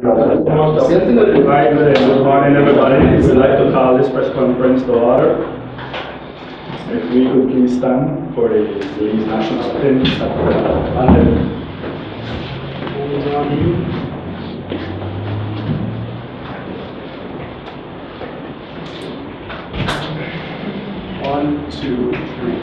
Right, good morning everybody. We'd like to call this press conference to order. If we could please stand for the Belize national anthem. One, two, three.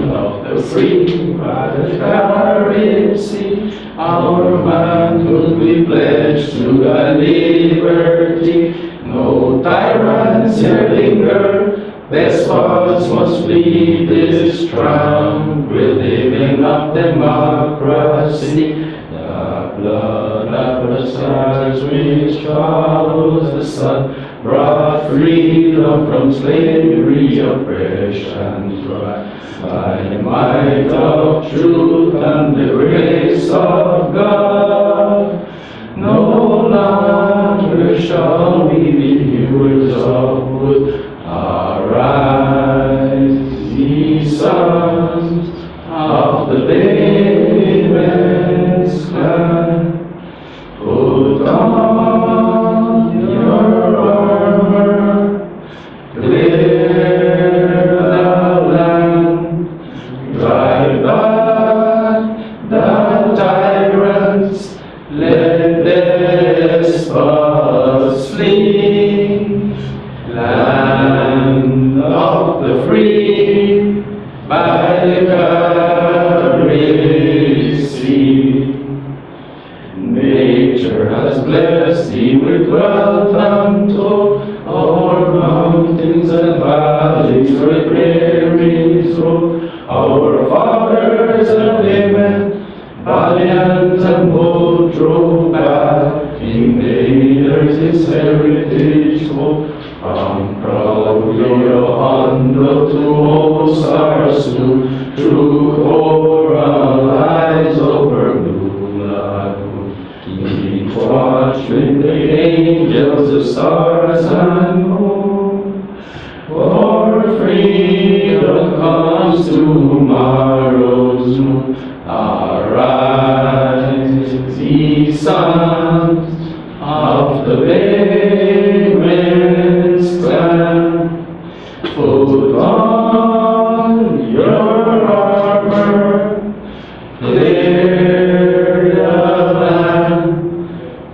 Of the free by the Caribbean Sea, our manhood we pledge to thy liberty. No tyrants here linger, despots must flee this tranquil of democracy. The blood of the stars which follows the sun brought freedom from slavery, oppression, by the might of truth and the grace of God. No longer shall we be hewers of wood. Arise, ye sons of the Belizeans clan, put on your armor, clear the land, drive back the tyrants, let despots flee. Land of the free by the Caribbean Sea. Nature has blessed thee with wealth untold, our mountains and valleys where prairies roll. Our fathers and women, valiant and bold, drove back invaders, his heritage spoke. From proudly Ondo to old Sarstoon, through coral eyes over blue lagoon, keep watch with the angels, the stars and moon. For freedom comes tomorrow's noon. Arise, ye sons of the Belizeans clan, put on your armor, clear the land,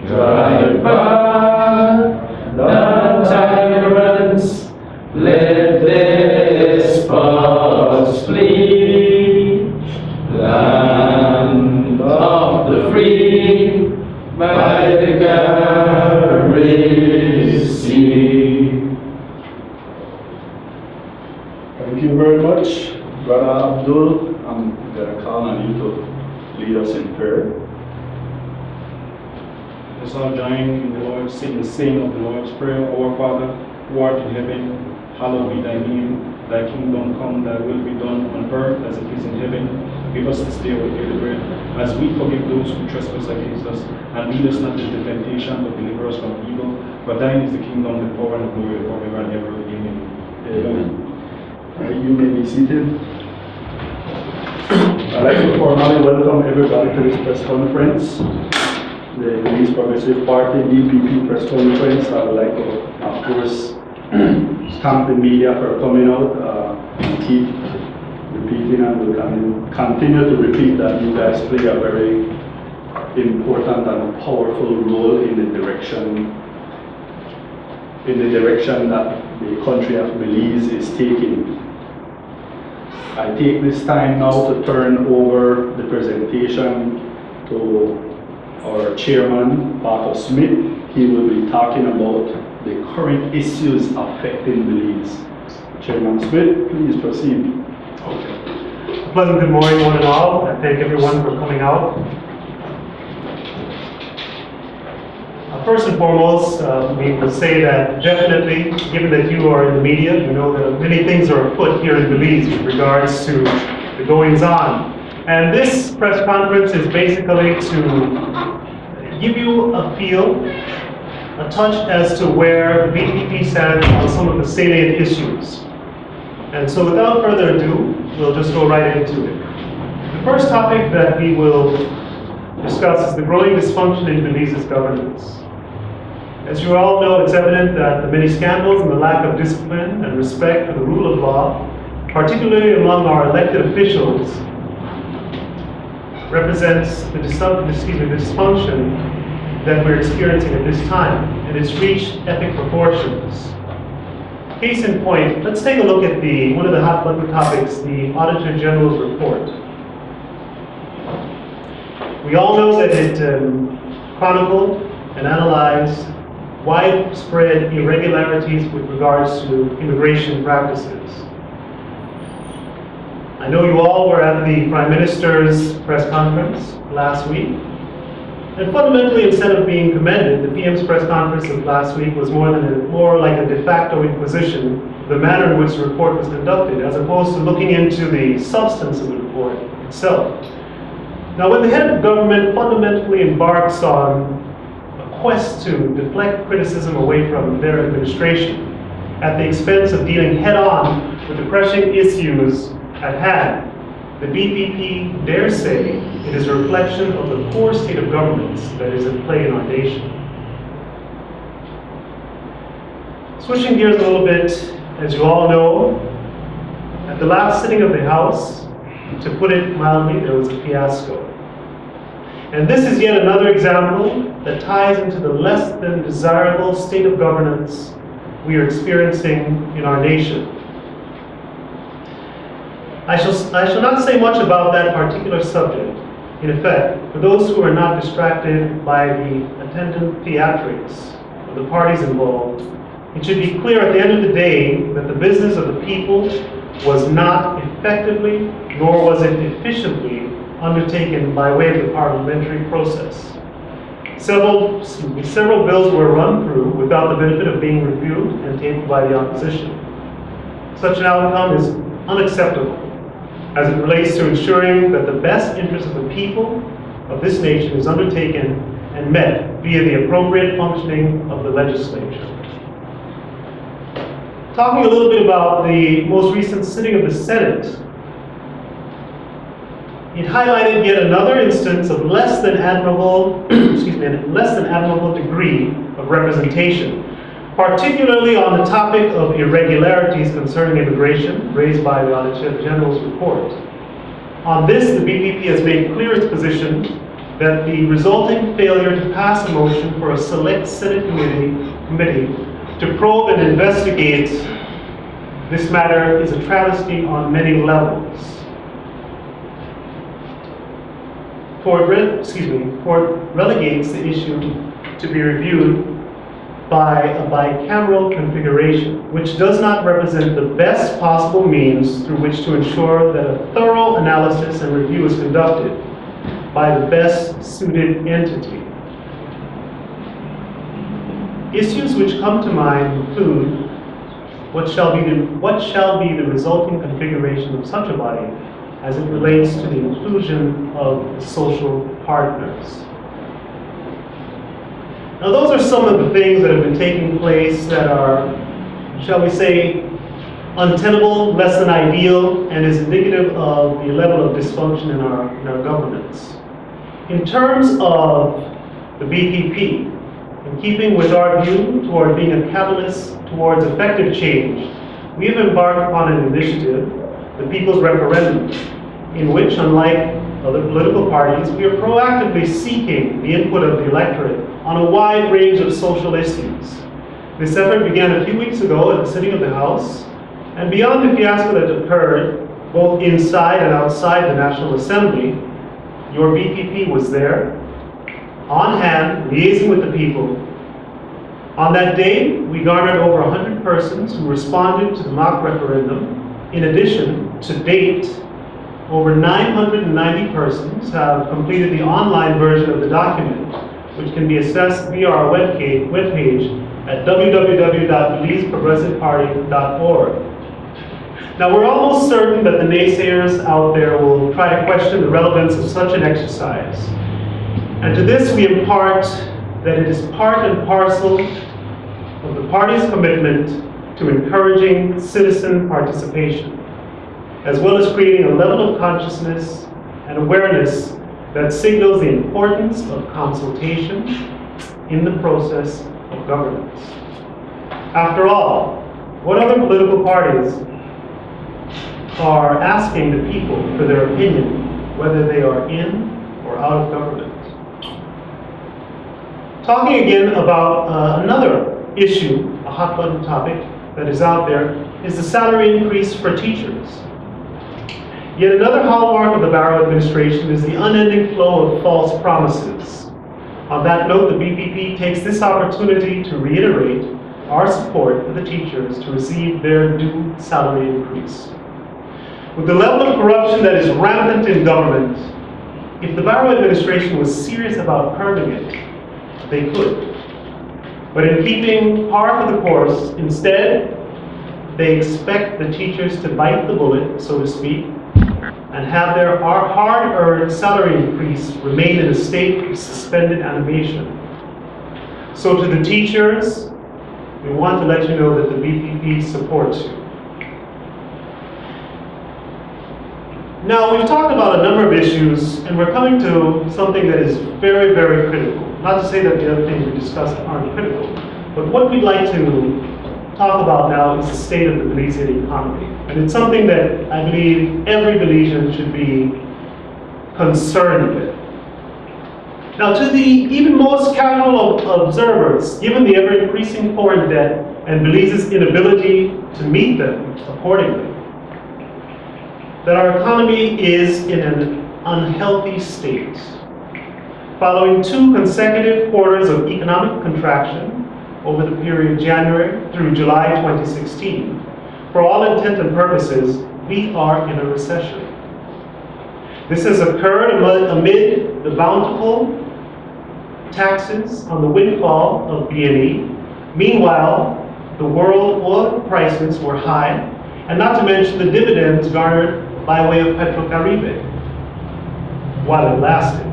drive back the tyrants, let despots flee. Land of the free by the Caribbean Sea. Thank you very much, Brother Abdul. I'm going to call on you to lead us in prayer. Let's all join in the Lord's saying of the Lord's Prayer. Our Father, who art in heaven, hallowed be thy name. Thy kingdom come, thy will be done on earth as it is in heaven. Give us this day our daily bread, as we forgive those who trespass against us. And lead us not into temptation, but deliver us from evil. For thine is the kingdom, the power, and the glory forever and ever. Amen. Amen. You may be seated. I'd like to formally welcome everybody to this press conference, the Belize Progressive Party BPP press conference. I would like to, of course, thank the media for coming out and keep repeating, and we'll continue to repeat that you guys play a very important and powerful role in the direction that the country of Belize is taking. I take this time now to turn over the presentation to our chairman, Arthur Smith. He will be talking about the current issues affecting Belize. Chairman Smith, please proceed. Okay. Pleasant good morning, one and all. I thank everyone for coming out. First and foremost, we will say that definitely, given that you are in the media, you know that many things are afoot here in Belize with regards to the goings on. And this press conference is basically to give you a feel, a touch as to where BPP stands on some of the salient issues. And so without further ado, we'll just go right into it. The first topic that we will discusses the growing dysfunction in Belize's governance. As you all know, it's evident that the many scandals and the lack of discipline and respect for the rule of law, particularly among our elected officials, represents the dysfunction that we're experiencing at this time, and it's reached epic proportions. Case in point, let's take a look at one of the hot button topics, the Auditor General's report. We all know that it chronicled and analyzed widespread irregularities with regards to immigration practices. I know you all were at the Prime Minister's press conference last week. And fundamentally, instead of being commended, the PM's press conference of last week was more like a de facto inquisition of the manner in which the report was conducted, as opposed to looking into the substance of the report itself. Now, when the head of government fundamentally embarks on a quest to deflect criticism away from their administration at the expense of dealing head-on with the pressing issues at hand, the BPP dare say it is a reflection of the poor state of governance that is at play in our nation. Switching gears a little bit, as you all know, at the last sitting of the House, to put it mildly, there was a fiasco. And this is yet another example that ties into the less than desirable state of governance we are experiencing in our nation. I shall not say much about that particular subject. In effect, for those who are not distracted by the attendant theatrics of the parties involved, it should be clear at the end of the day that the business of the people was not effectively, nor was it efficiently undertaken by way of the parliamentary process. Several bills were run through without the benefit of being reviewed and tabled by the opposition. Such an outcome is unacceptable as it relates to ensuring that the best interest of the people of this nation is undertaken and met via the appropriate functioning of the legislature. Talking a little bit about the most recent sitting of the Senate, it highlighted yet another instance of less than admirable degree of representation, particularly on the topic of irregularities concerning immigration raised by the Auditor General's report. On this, the BPP has made clear its position that the resulting failure to pass a motion for a select Senate committee to probe and investigate this matter is a travesty on many levels. For it relegates the issue to be reviewed by a bicameral configuration, which does not represent the best possible means through which to ensure that a thorough analysis and review is conducted by the best suited entity. Issues which come to mind include what shall be the resulting configuration of such a body as it relates to the inclusion of social partners. Now, those are some of the things that have been taking place that are, shall we say, untenable, less than ideal, and is indicative of the level of dysfunction in our governance. In terms of the BPP, in keeping with our view toward being a catalyst towards effective change, we have embarked upon an initiative, the People's Referendum, in which, unlike other political parties, we are proactively seeking the input of the electorate on a wide range of social issues. This effort began a few weeks ago at the sitting of the House, and beyond the fiasco that occurred, both inside and outside the National Assembly, your BPP was there, on hand, liaising with the people. On that day, we garnered over 100 persons who responded to the mock referendum. In addition, to date, over 990 persons have completed the online version of the document, which can be accessed via our webpage at www.belizeprogressiveparty.org. Now, we're almost certain that the naysayers out there will try to question the relevance of such an exercise. And to this we impart that it is part and parcel of the party's commitment to encouraging citizen participation, as well as creating a level of consciousness and awareness that signals the importance of consultation in the process of governance. After all, what other political parties are asking the people for their opinion, whether they are in or out of government? Talking again about another issue, a hot button topic that is out there, is the salary increase for teachers. Yet another hallmark of the Barrow administration is the unending flow of false promises. On that note, the BPP takes this opportunity to reiterate our support for the teachers to receive their due salary increase. With the level of corruption that is rampant in government, if the Barrow administration was serious about curbing it, they could. But in keeping par for the course, instead, they expect the teachers to bite the bullet, so to speak, and have their hard-earned salary increase remain in a state of suspended animation. So to the teachers, we want to let you know that the BPP supports you. Now, we've talked about a number of issues, and we're coming to something that is very, very critical. Not to say that the other things we discussed aren't critical, but what we'd like to talk about now is the state of the Belizean economy. And it's something that I believe every Belizean should be concerned with. Now, to the even most casual of observers, given the ever-increasing foreign debt and Belize's inability to meet them accordingly, that our economy is in an unhealthy state. Following 2 consecutive quarters of economic contraction over the period January through July 2016, for all intent and purposes, we are in a recession. This has occurred amid the bountiful taxes on the windfall of BNE. Meanwhile, the world oil prices were high, and not to mention the dividends garnered by way of Petrocaribe, while it lasted.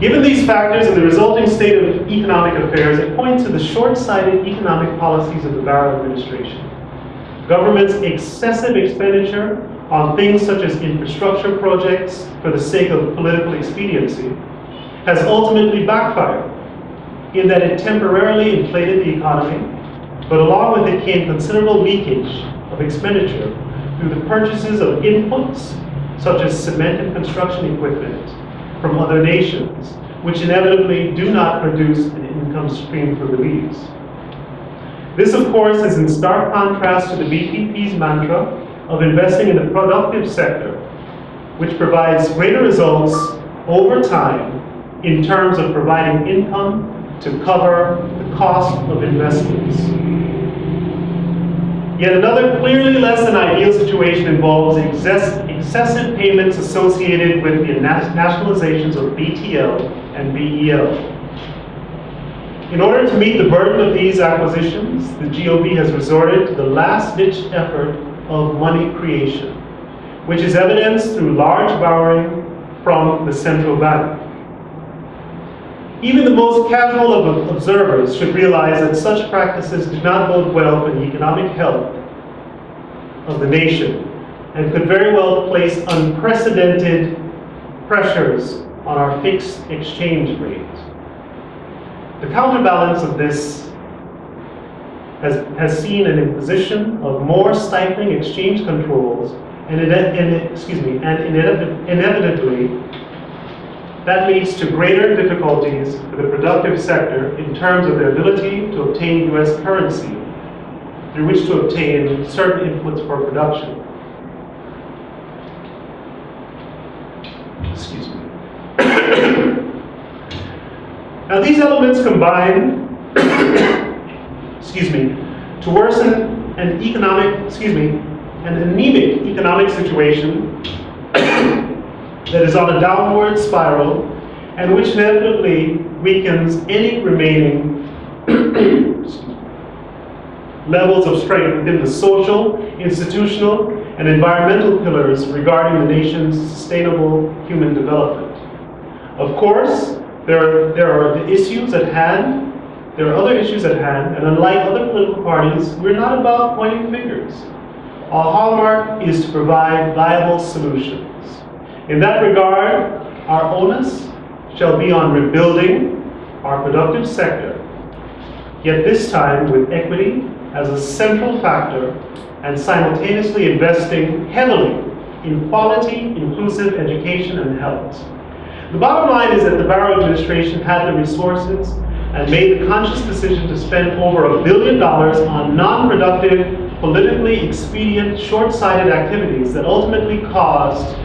Given these factors and the resulting state of economic affairs, it points to the short-sighted economic policies of the Barrow administration. Government's excessive expenditure on things such as infrastructure projects for the sake of political expediency has ultimately backfired in that it temporarily inflated the economy, but along with it came considerable leakage of expenditure through the purchases of inputs such as cement and construction equipment from other nations, which inevitably do not produce an income stream for Belize. This, of course, is in stark contrast to the BPP's mantra of investing in the productive sector, which provides greater results over time in terms of providing income to cover the cost of investments. Yet another clearly less than ideal situation involves excessive payments associated with the nationalizations of BTL and BEL. In order to meet the burden of these acquisitions, the GOB has resorted to the last-ditch effort of money creation, which is evidenced through large borrowing from the central bank. Even the most casual of observers should realize that such practices do not bode well for the economic health of the nation and could very well place unprecedented pressures on our fixed exchange rate. The counterbalance of this has seen an imposition of more stifling exchange controls and inevitably that leads to greater difficulties for the productive sector in terms of their ability to obtain U.S. currency through which to obtain certain inputs for production. Excuse me. Now these elements combine, to worsen an anemic economic situation that is on a downward spiral and which inevitably weakens any remaining levels of strength within the social, institutional, and environmental pillars regarding the nation's sustainable human development. Of course, there are the issues at hand. There are other issues at hand, and unlike other political parties, we're not about pointing fingers. Our hallmark is to provide viable solutions. In that regard, our onus shall be on rebuilding our productive sector, yet this time with equity as a central factor and simultaneously investing heavily in quality, inclusive education and health. The bottom line is that the Barrow administration had the resources and made the conscious decision to spend over $1 billion on non-productive, politically expedient, short-sighted activities that ultimately caused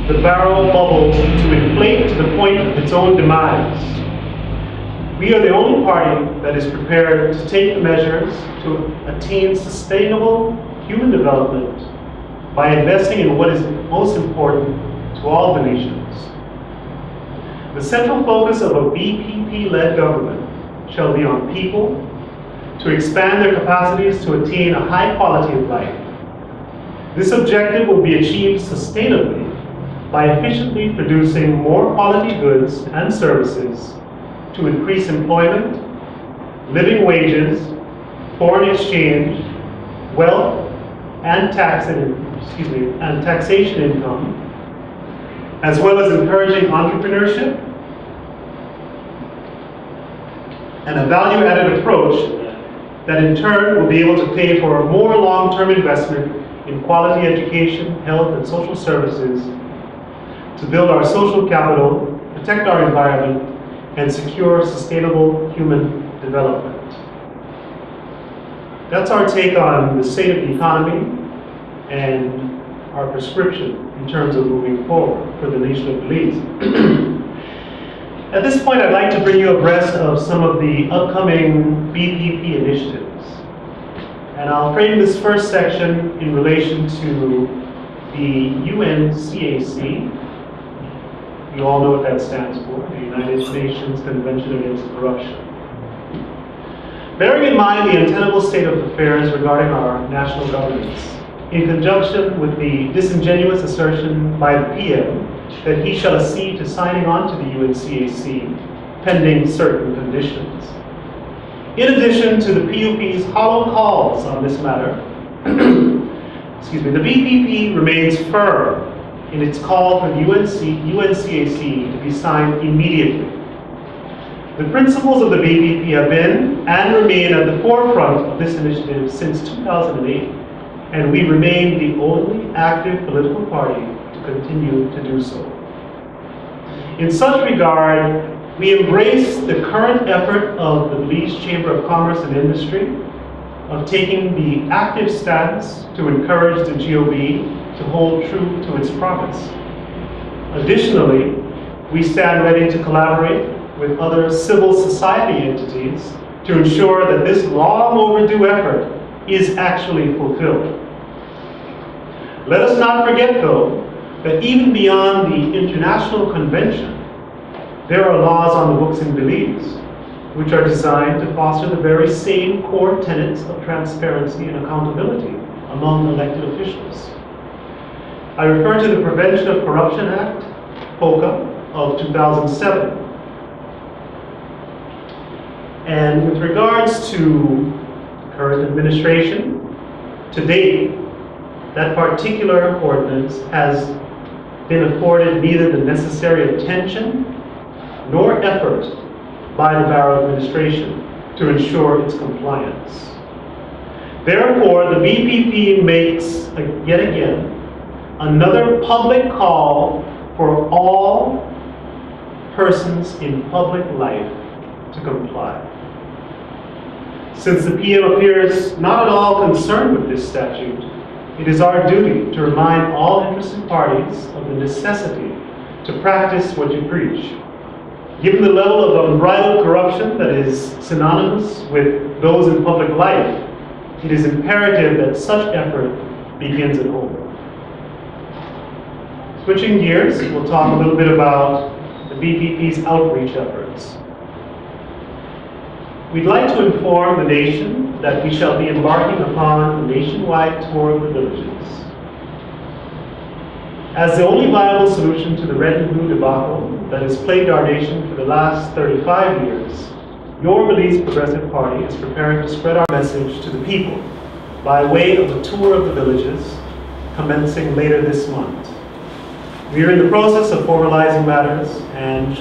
the Barrow bubble to inflate to the point of its own demise. We are the only party that is prepared to take the measures to attain sustainable human development by investing in what is most important to all Belizeans. The central focus of a BPP-led government shall be on people to expand their capacities to attain a high quality of life. This objective will be achieved sustainably by efficiently producing more quality goods and services to increase employment, living wages, foreign exchange, wealth, and taxation income, as well as encouraging entrepreneurship and a value-added approach that in turn will be able to pay for more long-term investment in quality education, health, and social services to build our social capital, protect our environment, and secure sustainable human development. That's our take on the state of the economy and our prescription in terms of moving forward for the nation of Belize. At this point, I'd like to bring you abreast of some of the upcoming BPP initiatives. And I'll frame this first section in relation to the UNCAC. You all know what that stands for, the United Nations Convention Against Corruption. Bearing in mind the untenable state of affairs regarding our national governance, in conjunction with the disingenuous assertion by the PM that he shall accede to signing on to the UNCAC pending certain conditions. In addition to the PUP's hollow calls on this matter, the BPP remains firm in its call for the UNCAC to be signed immediately. The principles of the BPP have been and remain at the forefront of this initiative since 2008, and we remain the only active political party to continue to do so. In such regard, we embrace the current effort of the Belize Chamber of Commerce and Industry of taking the active stance to encourage the GOB to hold true to its promise. Additionally, we stand ready to collaborate with other civil society entities to ensure that this long overdue effort is actually fulfilled. Let us not forget, though, that even beyond the international convention, there are laws on the books in Belize which are designed to foster the very same core tenets of transparency and accountability among elected officials. I refer to the Prevention of Corruption Act, POCA, of 2007. And with regards to the current administration, to date, that particular ordinance has been afforded neither the necessary attention nor effort by the Barrow administration to ensure its compliance. Therefore, the BPP makes, yet again, another public call for all persons in public life to comply. Since the PM appears not at all concerned with this statute, it is our duty to remind all interested parties of the necessity to practice what you preach. Given the level of unbridled corruption that is synonymous with those in public life, it is imperative that such effort begins at home. Switching gears, we'll talk a little bit about the BPP's outreach efforts. We'd like to inform the nation that we shall be embarking upon a nationwide tour of the villages. As the only viable solution to the red and blue debacle that has plagued our nation for the last 35 years, your Belize Progressive Party is preparing to spread our message to the people by way of a tour of the villages commencing later this month. We are in the process of formalizing matters, and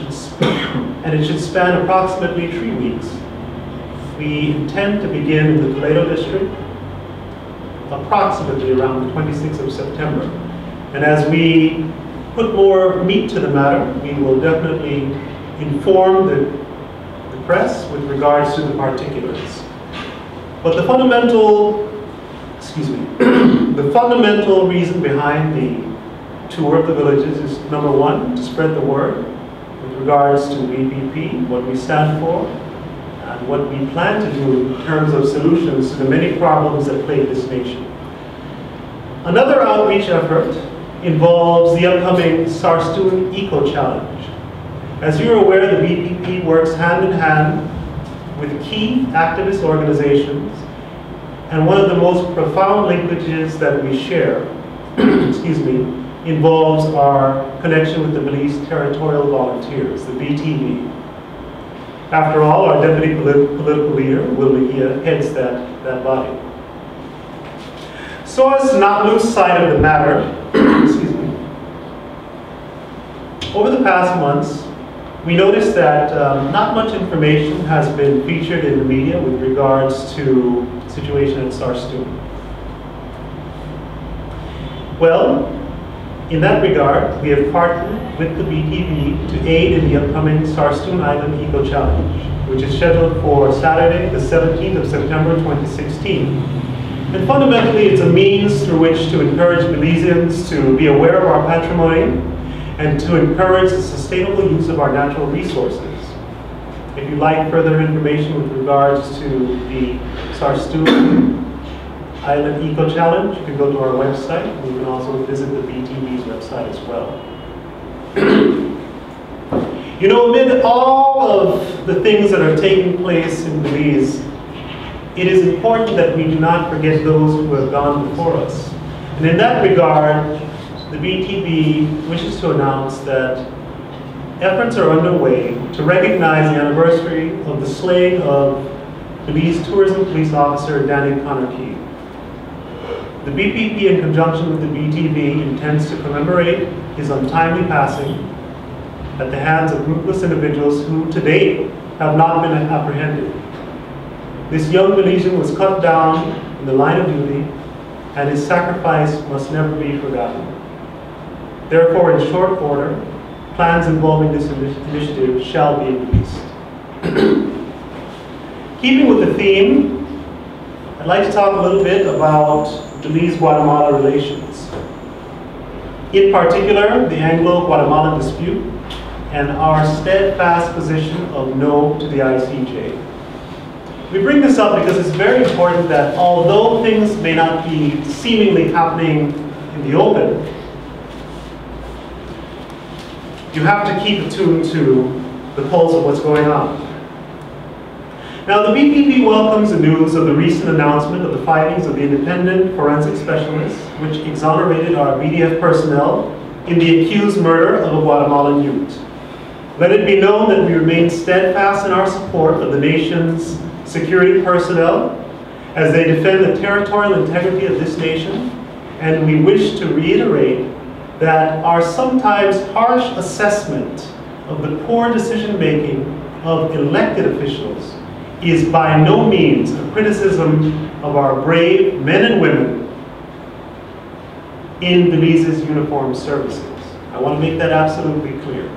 it should span approximately 3 weeks. We intend to begin in the Toledo district approximately around the 26th of September. And as we put more meat to the matter, we will definitely inform the press with regards to the particulars. But the fundamental, the fundamental reason behind the tour of the villages is, number one, to spread the word with regards to BPP, what we stand for, and what we plan to do in terms of solutions to the many problems that plague this nation. Another outreach effort involves the upcoming Sarstoon Eco-Challenge. As you're aware, the BPP works hand in hand with key activist organizations, and one of the most profound linkages that we share involves our connection with the Belize Territorial Volunteers, the BTV. After all, our deputy political leader, Will Mejia, heads that body. So as to not lose sight of the matter, over the past months, we noticed that not much information has been featured in the media with regards to the situation at Sarstoon. Well, in that regard, we have partnered with the BPP to aid in the upcoming Sarstoon Island Eco-Challenge, which is scheduled for Saturday, the 17th of September 2016. And fundamentally, it's a means through which to encourage Belizeans to be aware of our patrimony and to encourage the sustainable use of our natural resources. If you'd like further information with regards to the Sarstoon Island Eco-Challenge, you can go to our website. You can also visit the BTV's website as well. You know, amid all of the things that are taking place in Belize, it is important that we do not forget those who have gone before us. And in that regard, the BTV wishes to announce that efforts are underway to recognize the anniversary of the slaying of Belize Tourism Police Officer Danny Connorquie. The BPP, in conjunction with the BTV, intends to commemorate his untimely passing at the hands of ruthless individuals who, to date, have not been apprehended. This young Belizean was cut down in the line of duty, and his sacrifice must never be forgotten. Therefore, in short order, plans involving this initiative shall be released. Keeping with the theme, I'd like to talk a little bit about Belize-Guatemala Relations. In particular, the Anglo-Guatemalan Dispute and our steadfast position of no to the ICJ. We bring this up because it's very important that although things may not be seemingly happening in the open, you have to keep attuned to the pulse of what's going on. Now, the BPP welcomes the news of the recent announcement of the findings of the independent forensic specialists, which exonerated our BDF personnel in the accused murder of a Guatemalan youth. Let it be known that we remain steadfast in our support of the nation's security personnel as they defend the territorial integrity of this nation, and we wish to reiterate that our sometimes harsh assessment of the poor decision-making of elected officials is by no means a criticism of our brave men and women in Belize's uniformed services. I want to make that absolutely clear.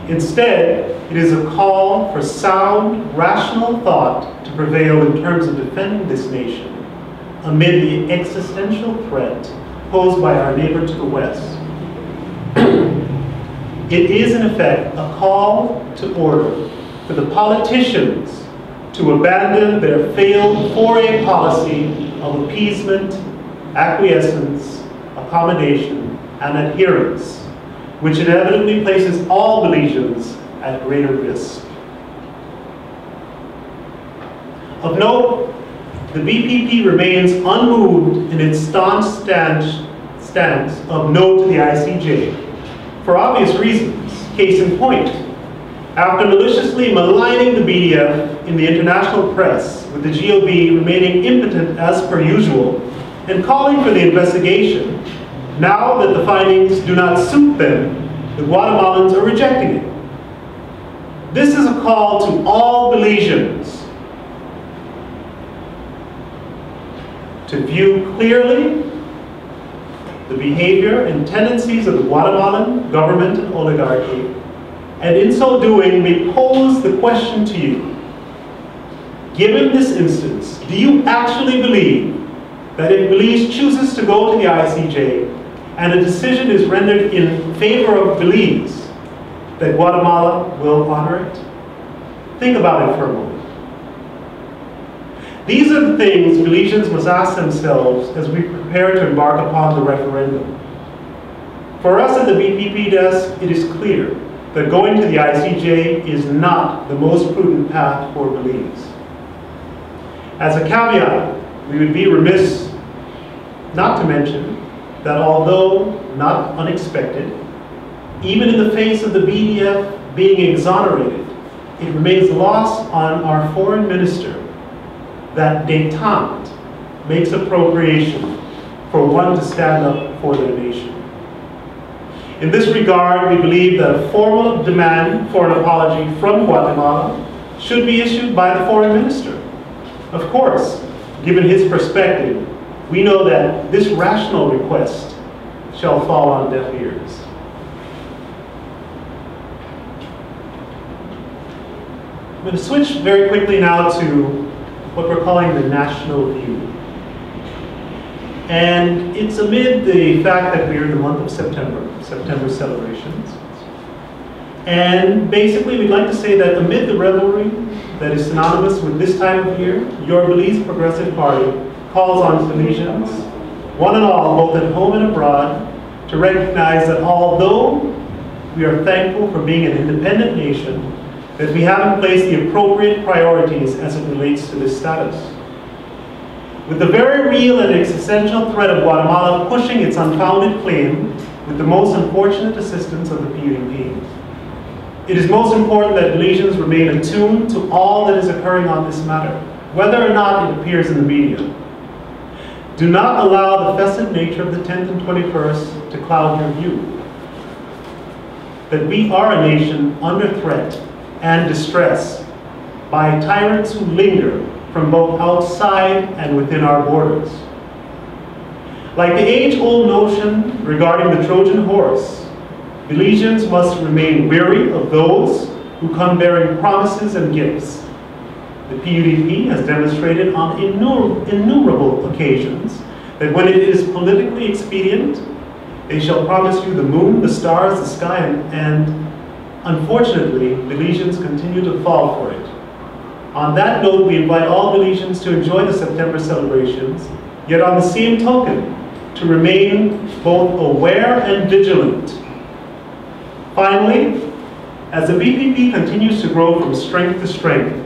Instead, it is a call for sound, rational thought to prevail in terms of defending this nation amid the existential threat posed by our neighbor to the west. It is, in effect, a call to order for the politicians to abandon their failed foray policy of appeasement, acquiescence, accommodation, and adherence, which inevitably places all Belizeans at greater risk. Of note, the BPP remains unmoved in its staunch stance of no to the ICJ, for obvious reasons. Case in point, after maliciously maligning the BDF in the international press, with the GOB remaining impotent as per usual, and calling for the investigation, Now that the findings do not suit them, the Guatemalans are rejecting it. This is a call to all Belizeans to view clearly the behavior and tendencies of the Guatemalan government and oligarchy, and in so doing, we pose the question to you. Given this instance, do you actually believe that if Belize chooses to go to the ICJ and a decision is rendered in favor of Belize, that Guatemala will honor it? Think about it for a moment. These are the things Belizeans must ask themselves as we prepare to embark upon the referendum. For us at the BPP desk, it is clear that going to the ICJ is not the most prudent path for Belize. As a caveat, we would be remiss not to mention that although not unexpected, even in the face of the BDF being exonerated, it remains lost on our foreign minister that détente makes appropriation for one to stand up for their nation. In this regard, we believe that a formal demand for an apology from Guatemala should be issued by the foreign minister. Of course, given his perspective, we know that this rational request shall fall on deaf ears. I'm going to switch very quickly now to what we're calling the national view. And it's amid the fact that we're in the month of September celebrations. And basically, we'd like to say that amid the revelry that is synonymous with this time of year, your Belize Progressive Party calls on Belizeans, one and all, both at home and abroad, to recognize that although we are thankful for being an independent nation, that we have in place the appropriate priorities as it relates to this status. With the very real and existential threat of Guatemala pushing its unfounded claim with the most unfortunate assistance of the PUDP, it is most important that Belizeans remain attuned to all that is occurring on this matter, whether or not it appears in the media. Do not allow the festive nature of the 10th and 21st to cloud your view. That we are a nation under threat and distress by tyrants who linger from both outside and within our borders. Like the age-old notion regarding the Trojan horse, Belizeans must remain wary of those who come bearing promises and gifts. The PUDP has demonstrated on innumerable occasions that when it is politically expedient, they shall promise you the moon, the stars, the sky, and unfortunately, Belizeans continue to fall for it. On that note, we invite all Belizeans to enjoy the September celebrations, yet on the same token, to remain both aware and vigilant. Finally, as the BPP continues to grow from strength to strength,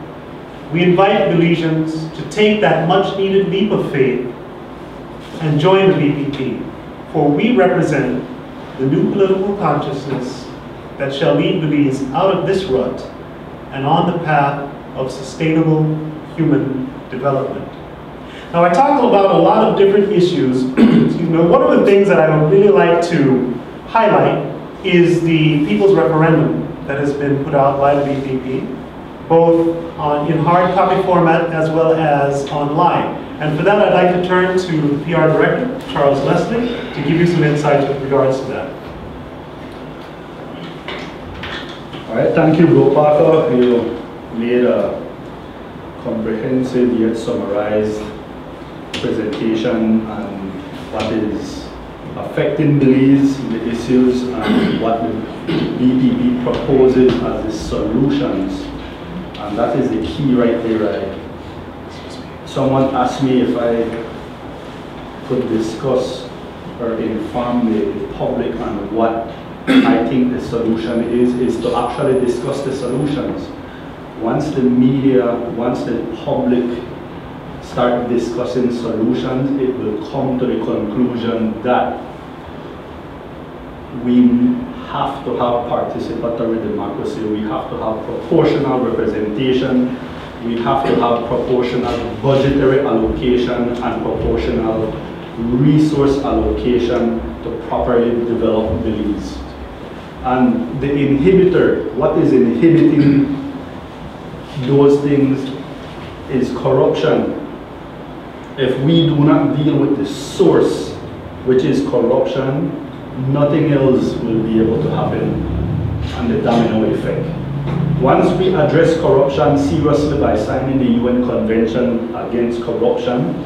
we invite Belizeans to take that much-needed leap of faith and join the BPP, for we represent the new political consciousness that shall lead Belize out of this rut and on the path of sustainable human development. Now, I talked about a lot of different issues. Excuse me. One of the things that I would really like to highlight is the People's Referendum that has been put out by the BPP, both in hard copy format as well as online. And for that, I'd like to turn to the PR Director, Charles Leslie, to give you some insights with regards to that. All right, thank you, Bro Parker. You made a comprehensive yet summarized presentation on what is affecting Belize, the issues, and what the BPP proposes as the solutions. And that is the key right there. Someone asked me if I could discuss or inform the public on what I think the solution is to actually discuss the solutions. Once the media, once the public start discussing solutions, it will come to the conclusion that we have to have participatory democracy, we have to have proportional representation, we have to have proportional budgetary allocation and proportional resource allocation to properly develop Belize. And the inhibitor, what is inhibiting those things is corruption. If we do not deal with the source, which is corruption, nothing else will be able to happen, and the domino effect. Once we address corruption seriously by signing the UN Convention Against Corruption,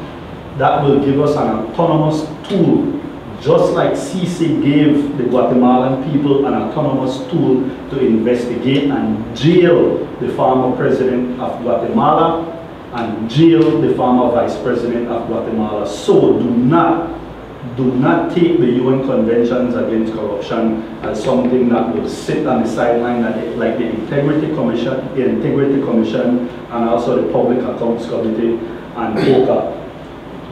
that will give us an autonomous tool, just like CC gave the Guatemalan people an autonomous tool to investigate and jail the former president of Guatemala and jail the former vice president of Guatemala. So do not take the UN Conventions Against Corruption as something that will sit on the sideline like the Integrity Commission and also the Public Accounts Committee and POCA.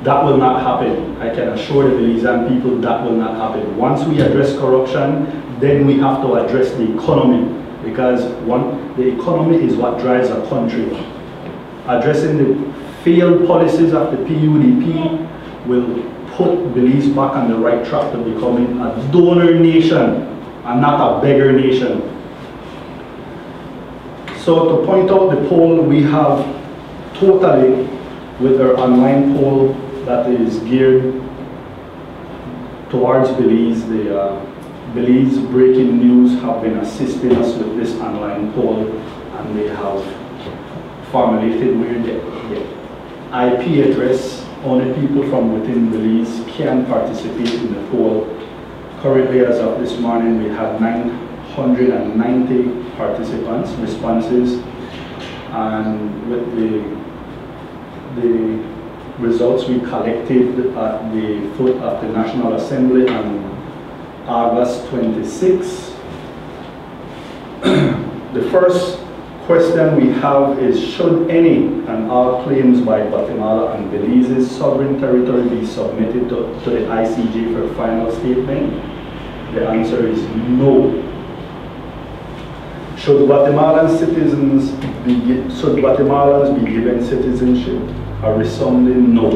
That will not happen. I can assure the Belizean people that will not happen. Once we address corruption, then we have to address the economy, because the economy is what drives a country. Addressing the failed policies of the PUDP will put Belize back on the right track to becoming a donor nation and not a beggar nation. So to point out the poll, we have totally, with our online poll that is geared towards Belize, the Belize Breaking News have been assisting us with this online poll, and they have formulated where the IP address, only people from within Belize can participate in the poll. Currently, as of this morning, we had 990 participants, responses, and with the results we collected at the foot of the National Assembly on August 26. The first question we have is, should any and all claims by Guatemala and Belize's sovereign territory be submitted to the ICJ for final statement? The answer is no. Should Guatemalans be given citizenship? A resounding no.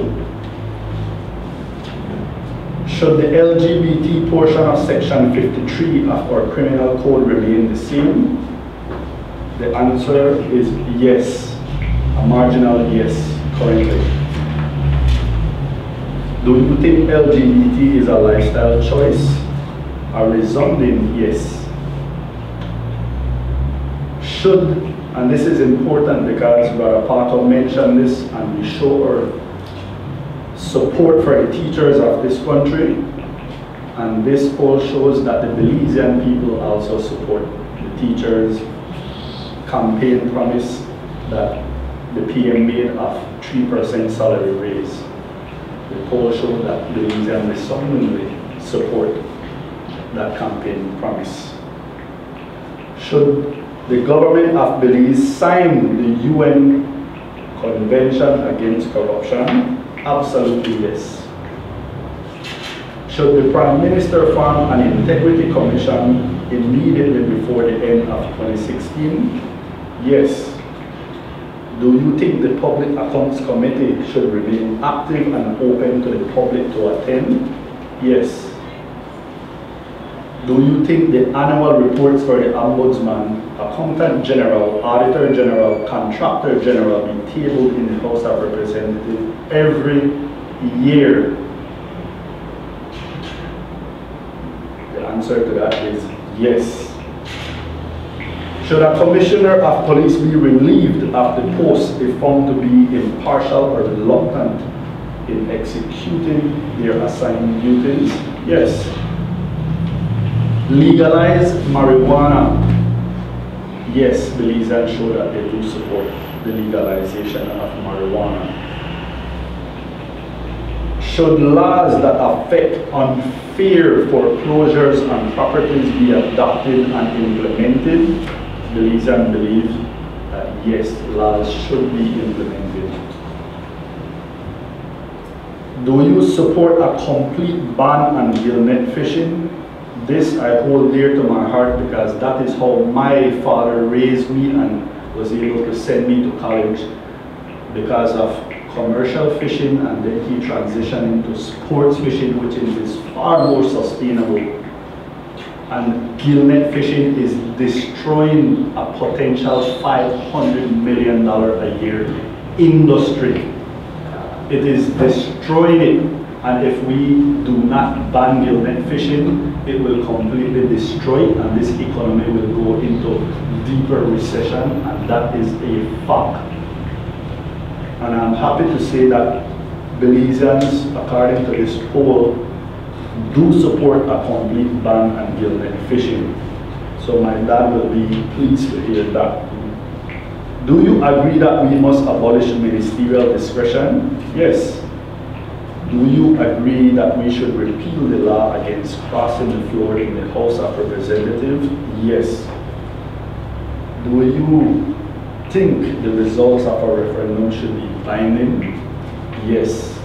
Should the LGBT portion of Section 53 of our criminal code remain the same? The answer is yes, a marginal yes currently. Do you think LGBT is a lifestyle choice? A resounding yes. Should, and this is important because Brother Parker mentioned this, and we show our support for the teachers of this country, and this poll shows that the Belizean people also support the teachers' campaign promise that the PM made of 3% salary raise. The poll showed that Belizeans resoundingly support that campaign promise. Should the government of Belize sign the UN Convention Against Corruption? Absolutely yes. Should the Prime Minister form an Integrity Commission immediately before the end of 2016? Yes. Do you think the Public Accounts Committee should remain active and open to the public to attend? Yes. Do you think the annual reports for the Ombudsman, Accountant General, Auditor General, Contractor General be tabled in the House of Representatives every year? The answer to that is yes. Should a Commissioner of Police be relieved of the post if found to be impartial or reluctant in executing their assigned duties? Yes. Legalize marijuana. Yes, Belizeans show that they do support the legalization of marijuana. Should laws that affect unfair foreclosures on properties be adopted and implemented? Belizeans believe that yes, laws should be implemented. Do you support a complete ban on gillnet fishing? This I hold dear to my heart because that is how my father raised me and was able to send me to college because of commercial fishing, and then he transitioned into sports fishing, which is far more sustainable. And gillnet fishing is destroying a potential $500 million a year industry. It is destroying it. And if we do not ban gillnet fishing, it will completely destroy it, and this economy will go into deeper recession, and that is a fact. And I'm happy to say that Belizeans, according to this poll, do support a complete ban on gillnet fishing. So my dad will be pleased to hear that. Do you agree that we must abolish ministerial discretion? Yes. Do you agree that we should repeal the law against crossing the floor in the House of Representatives? Yes. Do you think the results of a referendum should be binding? Yes.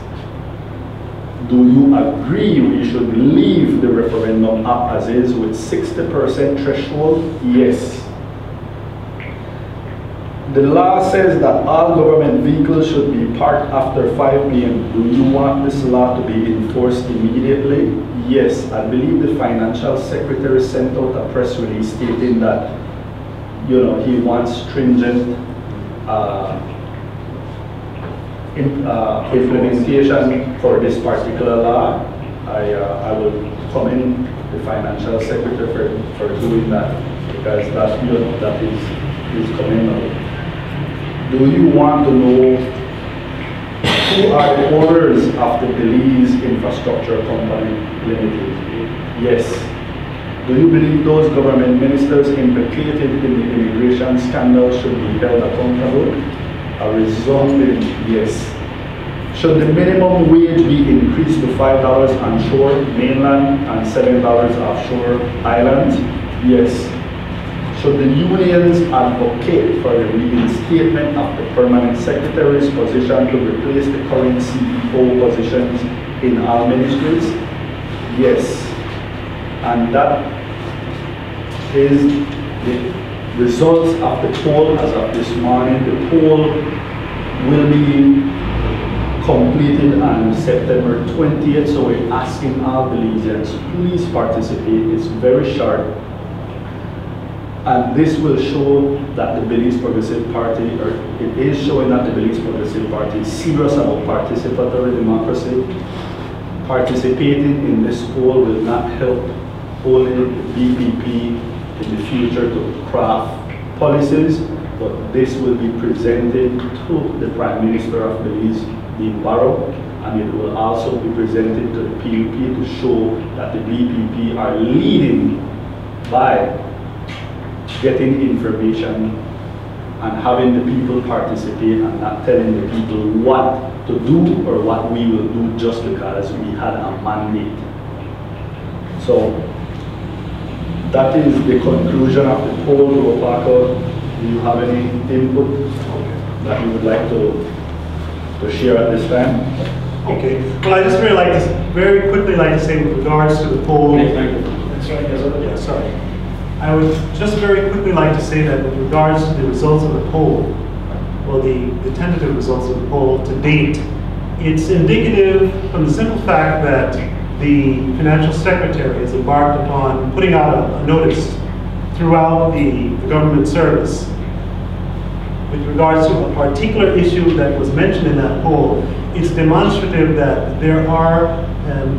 Do you agree we should leave the referendum up as is with 60% threshold? Yes. The law says that all government vehicles should be parked after 5 p.m. Do you want this law to be enforced immediately? Yes. I believe the financial secretary sent out a press release stating that, he wants stringent implementation for this particular law. I will commend the financial secretary for doing that, because that is commendable. Do you want to know who are the owners of the Belize Infrastructure Company Limited? Yes. Do you believe those government ministers implicated in the immigration scandal should be held accountable? A resounding yes. Should the minimum wage be increased to $5 on shore, mainland, and $7 offshore islands? Yes. Should the unions advocate for the reinstatement of the permanent secretary's position to replace the current CEO positions in our ministries? Yes. And that is the results of the poll as of this morning. The poll will be completed on September 20th, so we're asking all Belizeans, please participate. It's very short. And this will show that the Belize Progressive Party, or it is showing that the Belize Progressive Party is serious about participatory democracy. Participating in this poll will not help only the BPP in the future to craft policies, but this will be presented to the Prime Minister of Belize, Dean Barrow, and it will also be presented to the PUP to show that the BPP are leading by getting information and having the people participate and not telling the people what to do or what we will do just because we had a mandate. So that is the conclusion of the poll. POCA, do you have any input that you would like to share at this time? Okay. Well, I just very quickly like to say with regards to the poll. Yeah, sorry. I would just very quickly like to say that with regards to the results of the poll, well, the tentative results of the poll to date, it's indicative from the simple fact that the financial secretary has embarked upon putting out a notice throughout the government service with regards to a particular issue that was mentioned in that poll. It's demonstrative that there are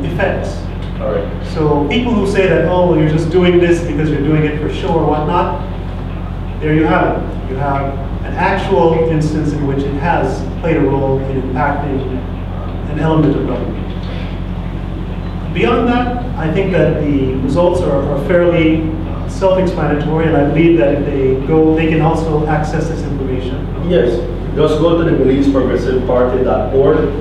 effects. All right. So people who say that, oh, well, you're just doing this because you're doing it for show or whatnot, there you have it. You have an actual instance in which it has played a role in impacting an element of government. Beyond that, I think that the results are fairly self-explanatory, and I believe that if they go, they can also access this information. Yes, just go to the Belize Progressive Party.org.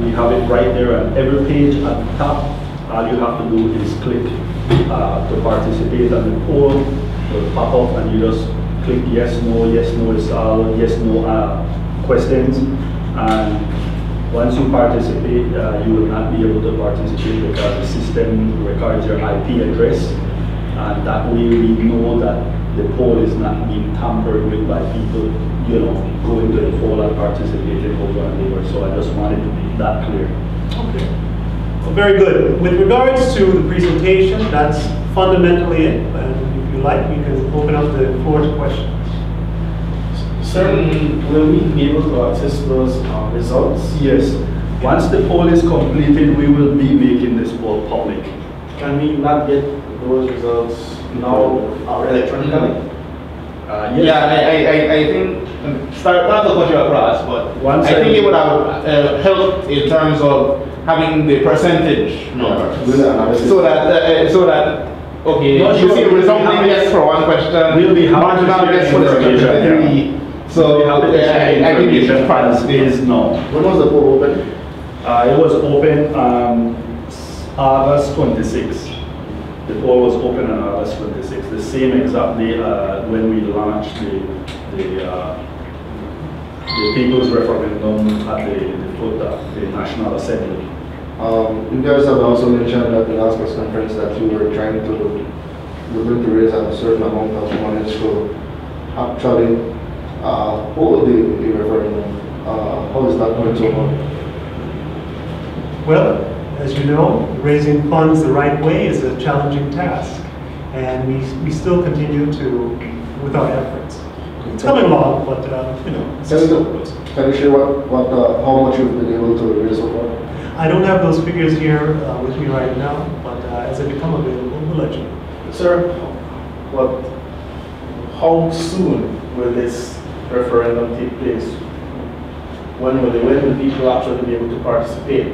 We have it right there on every page at the top. All you have to do is click to participate on the poll. It will pop up and you just click yes, no, it's all yes, no questions. And once you participate, you will not be able to participate because the system records your IP address. And that way we know that the poll is not being tampered with by people, going to the poll haven't participated over and over, so I just wanted to be that clear. Okay. Well, very good. With regards to the presentation, that's fundamentally it. And if you like, we can open up the floor to questions. Sir, will we be able to access those results? Yes. Once the poll is completed, we will be making this poll public. Can we not get those results now electronically? Yes. Yeah, I think, not to cut you across, but Once I think it would have helped in terms of having the percentage numbers. So that, okay, Not you sure see we'll be resounding happy- yes for one question, We'll be happy to marginal share yes for the information, second three. So I I think it's as is now. When was the poll open? It was open August 26th. The poll was open on August 26th, the same exact day when we launched the People's Referendum at the National Assembly. You guys have also mentioned at the last press conference that you were trying to, you were going to raise a certain amount of money to actually hold the referendum. How is that going so far? Well, as you know, raising funds the right way is a challenging task, and we still continue with our efforts. It's coming along, but you know, it's Can still you, goes. can you share how much you've been able to raise so far? I don't have those figures here with me right now, but as they become available, we'll let you know. Sir, how soon will this referendum take place? When will people actually be able to participate?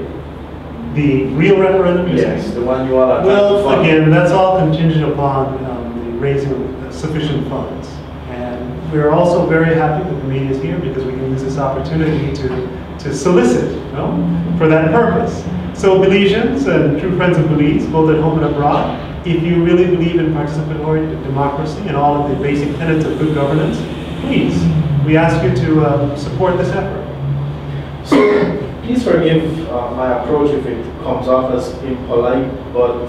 The real referendum, you're Yes, saying? the one you all are trying to Well, fund. again, that's all contingent upon the raising of sufficient funds. And we're also very happy that the media is here because we can use this opportunity to solicit, you know, for that purpose. So Belizeans and true friends of Belize, both at home and abroad, if you really believe in participatory democracy and all of the basic tenets of good governance, please, we ask you to support this effort. So, please forgive my approach if it comes off as impolite, but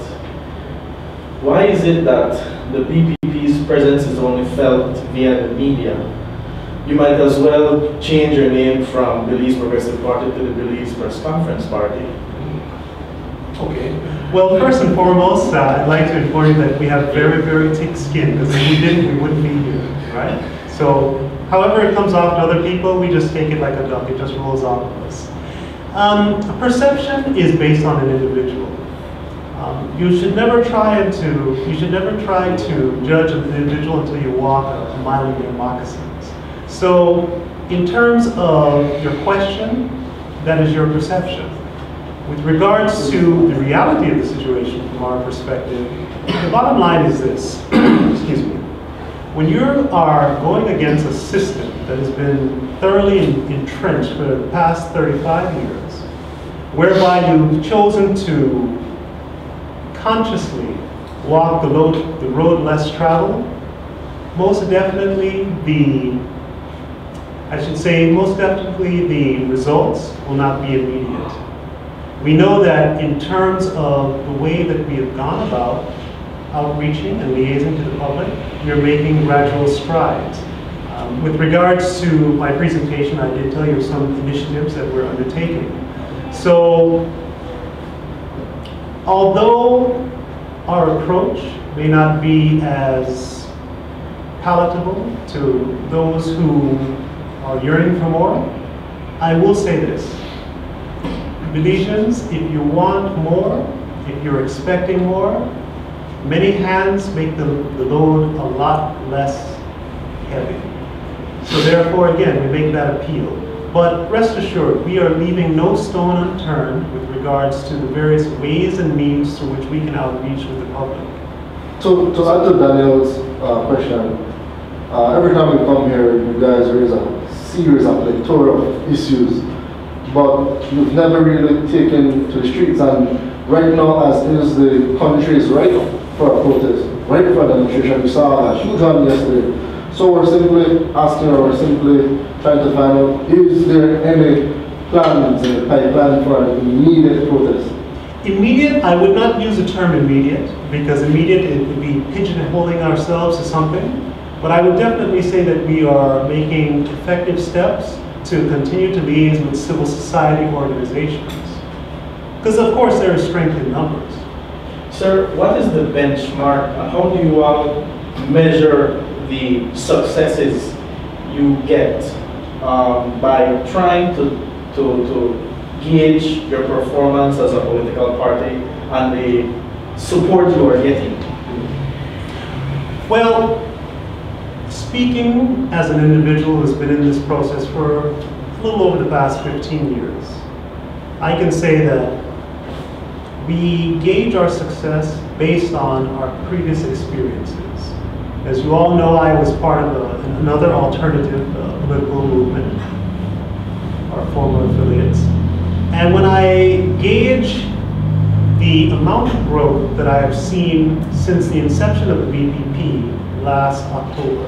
why is it that the BPP's presence is only felt via the media? You might as well change your name from Belize Progressive Party to the Belize Press Conference Party. Okay. Well, first and foremost, I'd like to inform you that we have very, very thick skin, because if we didn't, we wouldn't be here, right? So, however it comes off to other people, we just take it like a duck. It just rolls off of us. Perception is based on an individual. You should never try to judge an individual until you walk a mile in your moccasins. So, in terms of your question, that is your perception. With regards to the reality of the situation from our perspective, the bottom line is this, excuse me. When you are going against a system that has been thoroughly entrenched for the past 35 years, whereby you've chosen to consciously walk the road less traveled, most definitely the results will not be immediate. We know that in terms of the way that we have gone about outreaching and liaising to the public, we are making gradual strides. With regards to my presentation, I did tell you of some initiatives that we're undertaking. So, although our approach may not be as palatable to those who are yearning for more, I will say this. Belizeans, if you want more, if you're expecting more, many hands make the load a lot less heavy. So therefore, again, we make that appeal. But rest assured, we are leaving no stone unturned with regards to the various ways and means through which we can outreach with the public. To add to Daniel's question, every time we come here, you guys raise a series of plethora of issues, but you've never really taken to the streets. And right now, as is, the country is ripe for a protest, ripe for a demonstration. We saw a huge one yesterday. So we're simply asking, or we're simply trying to find out, is there any plans in the pipeline for an immediate protest? Immediate, I would not use the term immediate, because immediate, it would be pigeonholing ourselves to something. But I would definitely say that we are making effective steps to continue to liaise with civil society organizations. Because of course there is strength in numbers. Sir, what is the benchmark and how do you all measure the successes you get by trying to gauge your performance as a political party and the support you are getting? Well, speaking as an individual who's been in this process for a little over the past 15 years, I can say that we gauge our success based on our previous experiences. As you all know, I was part of another alternative political movement, our former affiliates. And when I gauge the amount of growth that I have seen since the inception of the BPP last October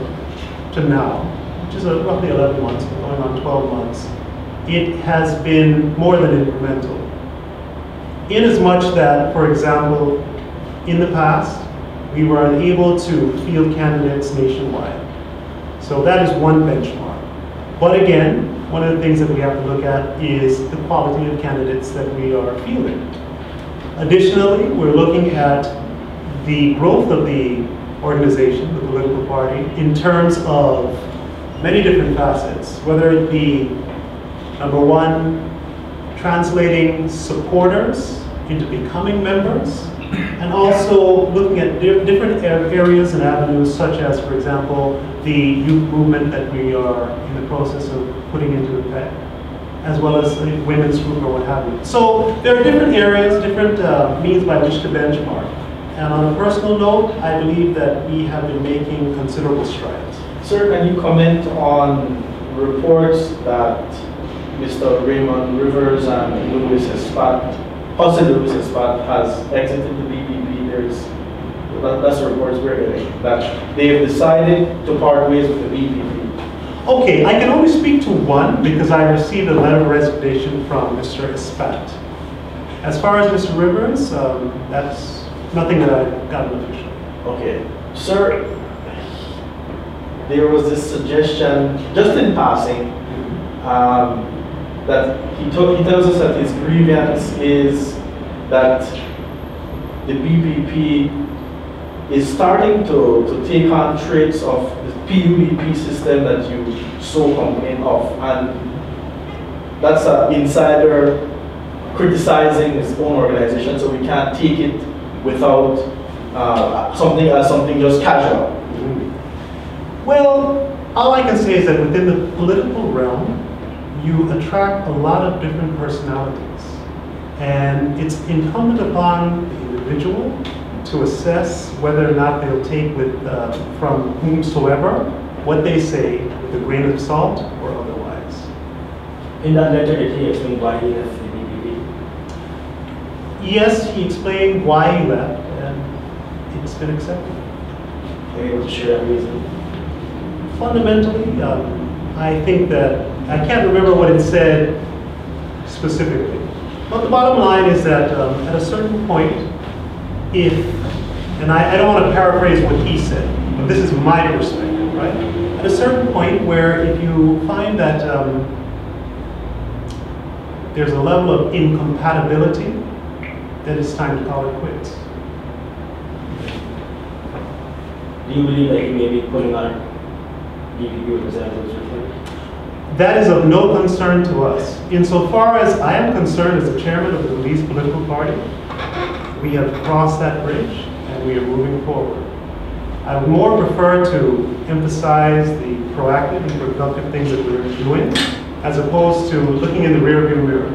to now, which is roughly 11 months, going on 12 months, it has been more than incremental. In as much that, for example, in the past, we were unable to field candidates nationwide. So that is one benchmark. But again, one of the things that we have to look at is the quality of candidates that we are fielding. Additionally, we're looking at the growth of the organization, the political party, in terms of many different facets, whether it be, number one, translating supporters into becoming members, and also looking at different areas and avenues, such as, for example, the youth movement that we are in the process of putting into effect, as well as the women's group or what have you. So there are different areas, different means by which to benchmark. And on a personal note, I believe that we have been making considerable strides. Sir, can you comment on reports that Mr. Raymond Rivers and Louis Espat, Jose Louis Espat, has exited the BPP? That's the reports we're getting, that they have decided to part ways with the BPP. Okay, I can only speak to one because I received a letter of resignation from Mr. Espat. As far as Mr. Rivers, that's nothing that I've gotten officially. Okay, sir, there was this suggestion, just in passing, that he tells us that his grievance is that the BPP is starting to take on traits of the PUBP system that you so complain of, and that's an insider criticizing his own organization, so we can't take it without something just casual. Well, all I can say is that within the political realm, you attract a lot of different personalities. And it's incumbent upon the individual to assess whether or not they'll take with from whomsoever what they say with a grain of salt or otherwise. In that letter, did he explain why he left the BPP? Yes, he explained why he left, and it's been accepted. Are you able to share that reason? Fundamentally, I think that, I can't remember what it said specifically, but the bottom line is that at a certain point, if, and I don't want to paraphrase what he said, but this is my perspective, right? At a certain point where if you find that there's a level of incompatibility, then it's time to call it quits. Do you believe that he may be putting on BPP representatives with him? That is of no concern to us. Insofar as I am concerned as the chairman of the Belize political party, we have crossed that bridge and we are moving forward. I would more prefer to emphasize the proactive and productive things that we're doing as opposed to looking in the rearview mirror.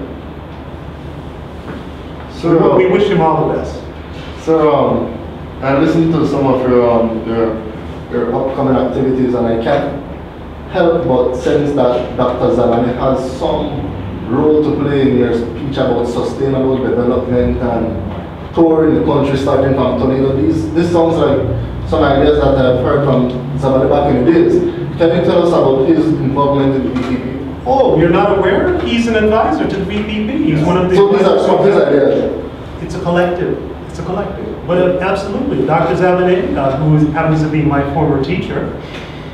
So we wish him all the best. So I listened to some of your upcoming activities, and I can't help but sense that Dr. Zalane has some role to play in your speech about sustainable development and touring the country starting from Toledo. This sounds like some ideas that I've heard from Zalane back in the days. Can you tell us about his involvement in the BPP? Oh, you're not aware? He's an advisor to the BPP. He's one of the... So these are some of his ideas? It's a collective. It's a collective. But absolutely, Dr. Zalane, who happens to be my former teacher,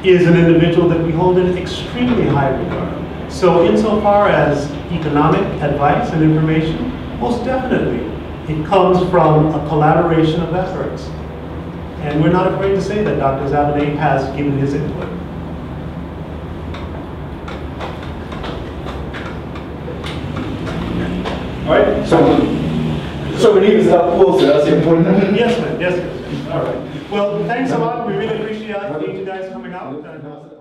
is an individual that we hold in extremely high regard. So insofar as economic advice and information, most definitely, it comes from a collaboration of efforts. And we're not afraid to say that Dr. Zabaneh has given his input. All right, So we need to start posting, that's important. Yes, ma'am. Yes, ma'am. All right. Well, thanks a lot. We really appreciate you guys coming out.